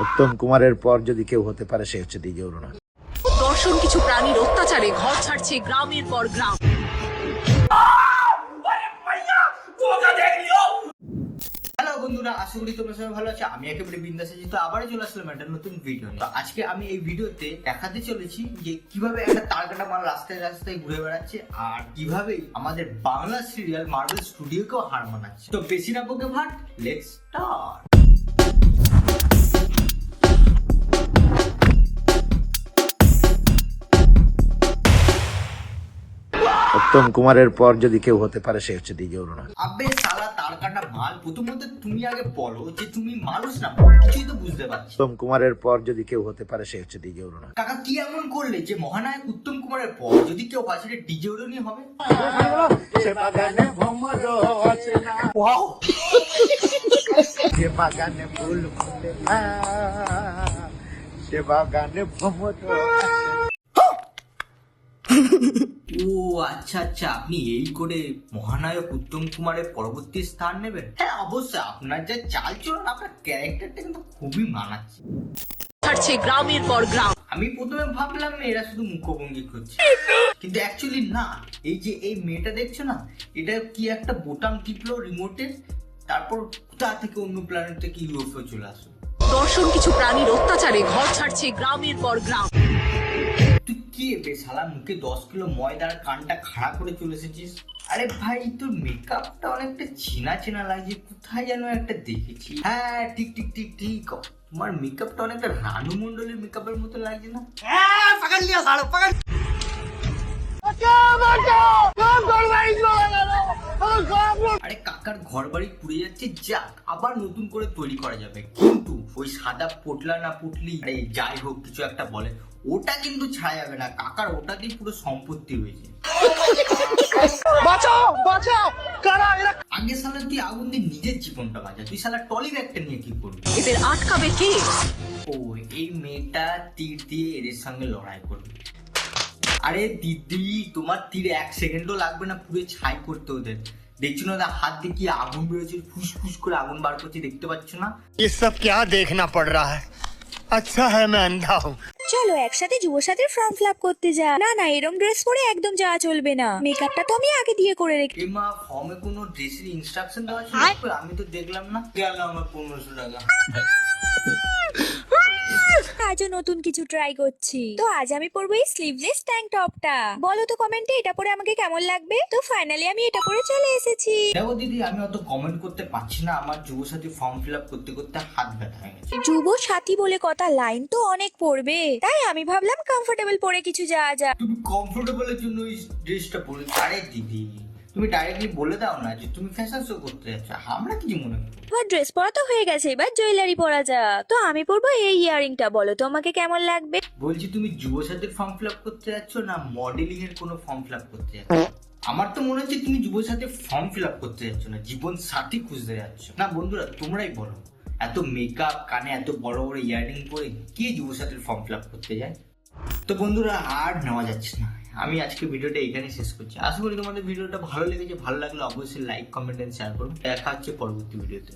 উত্তম কুমারের পর যদি কেউ হতে পারে সে হচ্ছে ডিজে অরুণা। দর্শন কিছু প্রাণীর অত্যাচারে ঘর ছাড়ছে গ্রামের পর গ্রাম। হ্যালো বন্ধুরা, আশা করি তোমরা সবাই ভালো আছো। আমি একেবারে বিন্দাস আছি। তো আবারও চলে আসলাম একটা নতুন ভিডিও নিয়ে। তো আজকে আমি এই ভিডিওতে দেখাতে চলেছি যে কিভাবে একটা তারকাটা মাল রাস্তায় রাস্তায় ঘুরে বেড়াচ্ছে আর কিভাবে আমাদের বাংলা সিরিয়াল মার্বেল স্টুডিওকেও হার মানাচ্ছে। তো বেশি না বকে ভাট, লেটস স্টার্ট। উত্তম কুমারের পর যদি কেউ হতে পারে সে হচ্ছে ডিজে অরুণা। আবে সালা তারকাটা মাল, প্রথমত তুমি আগে বলো যে তুমি মানুষ না, কিছুই তো বুঝতে পারছি। উত্তম কুমারের পর যদি কেউ হতে পারে সে হচ্ছে ডিজে অরুণা। কাকা কি এমন করলে যে মহানায়ক উত্তম কুমারের পর যদি কেউ হয় সেটা ডিজে অরুণই হবে? ওয়াও, সে বাগানে ফুল ফুটে না, সে বাগানে ভ্রমর ও আচ্ছা আচ্ছা, আপনি এই করে মহানায়ক উত্তম কুমারের পরবর্তী স্থান নেবেন? হ্যাঁ অবশ্যই, আপনার যা চাল চলন, আপনার ক্যারেক্টারটা কিন্তু খুবই মানাচ্ছে। ছাড়ছে গ্রামের পর গ্রাম। আমি প্রথমে ভাবলাম এরা শুধু মুখভঙ্গি করছে, কিন্তু অ্যাকচুয়ালি না। এই যে এই মেয়েটা দেখছো না, এটা কি একটা বোতাম টিপলো রিমোটের, তারপর কোথা থেকে অন্য প্ল্যানেট থেকে ইউএফও চলে আসলো। দর্শন কিছু প্রাণীর অত্যাচারে ঘর ছাড়ছে গ্রামের পর গ্রাম। তুই কি বে শালা, মুখে 10 কিলো ময়দার কানটা খাড়া করে চলে এসেছিস? আরে ভাই, তোর মেকআপটা অনেকটা চেনা চেনা লাগছে, কোথায় যেন একটা দেখেছি। হ্যাঁ ঠিক ঠিক ঠিক ঠিক, তোমার মেকআপটা অনেকটা রানু মন্ডলের মেকআপের মতো লাগছে না? আরে কাকার ঘর বাড়ি পুড়ে যাচ্ছে, যাক আবার নতুন করে তৈরি করা যাবে, কিন্তু ওই সাদা পোটলা না পুটলি, আরে যাই হোক কিছু একটা বলে, ওটা কিন্তু ছাড়া যাবে না। কাকার ওটাতেই পুরো সম্পত্তি হয়েছে। আগে শালা তুই আগুন দিয়ে নিজের জীবনটা বাঁচা, তুই শালা টলি ব্যাগটা নিয়ে কি করবি? এদের আটকাবে কে? ও, এই মেয়েটা তীর দিয়ে এদের সঙ্গে লড়াই করবে। আরে দিদি, তোমার তীর 1 সেকেন্ডও লাগবে না পুরো ছাই করতে ওদের। দেখছো না ওদের হাত দিয়ে কি আগুন বেরোচ্ছে, ফুসফুস করে আগুন বার করছে, দেখতে পাচ্ছ না? ये सब क्या देखना पड़ रहा है? अच्छा है मैं अंधा हूँ। চলো একসাথে যুব সাথীর ফর্ম ফিল আপ করতে যা। না না, এরম ড্রেস পরে একদম যাওয়া চলবে না। মেকআপটা তো আমি আগে দিয়ে করে রেখে। এমা ফর্মে কোনো ড্রেসের ইনস্ট্রাকশন দেওয়া ছিল? আমি তো দেখলাম না। গেল আমার 1500 টাকা। আজও নতুন কিছু ট্রাই করছি। তো আজ আমি পরবো এই স্লিভলেস ট্যাঙ্ক টপটা। বলো তো কমেন্টে এটা পরে আমাকে কেমন লাগবে। তো ফাইনালি আমি এটা পরে চলে এসেছি। দেখো দিদি, আমি অত কমেন্ট করতে পারছি না, আমার যুবসাথী ফর্ম ফিল আপ করতে করতে হাত ব্যথা হয়ে গেছে। যুব সাথী বলে কথা, লাইন তো অনেক পড়বে, তাই আমি ভাবলাম কমফোর্টেবল পরে কিছু যাওয়া যাক। তুমি কমফোর্টেবলের জন্য এই ড্রেসটা পরে? আরে দিদি, তুমি ডাইরেক্টলি বলে দাও না যে তুমি ফ্যাশন শো করতে যাচ্ছ, আমরা কি মনে করি? এবার ড্রেস পরা তো হয়ে গেছে, এবার জুয়েলারি পরা যাক। তো আমি পরবো এই ইয়ারিংটা, বলো তো আমাকে কেমন লাগবে। বলছি তুমি যুবসাথীর ফর্ম ফিল আপ করতে যাচ্ছ না মডেলিং এর কোনো ফর্ম ফিল আপ করতে যাচ্ছ? আমার তো মনে হচ্ছে তুমি যুবসাথীর ফর্ম ফিল আপ করতে যাচ্ছ না, জীবন সাথী খুঁজতে যাচ্ছ। না বন্ধুরা, তোমরাই বলো, এত মেকআপ, কানে এত বড় বড় ইয়ারিং পরে কে যুবসাথীর ফর্ম ফিল আপ করতে যায়? তো বন্ধুরা, আর নেওয়া যাচ্ছে না, আমি আজকে ভিডিওটা এখানে শেষ করছি। আশা করি তোমাদের ভিডিওটা ভালো লেগেছে। ভালো লাগলে অবশ্যই লাইক, কমেন্ট এন্ড শেয়ার করুন। দেখা হচ্ছে পরবর্তী ভিডিওতে।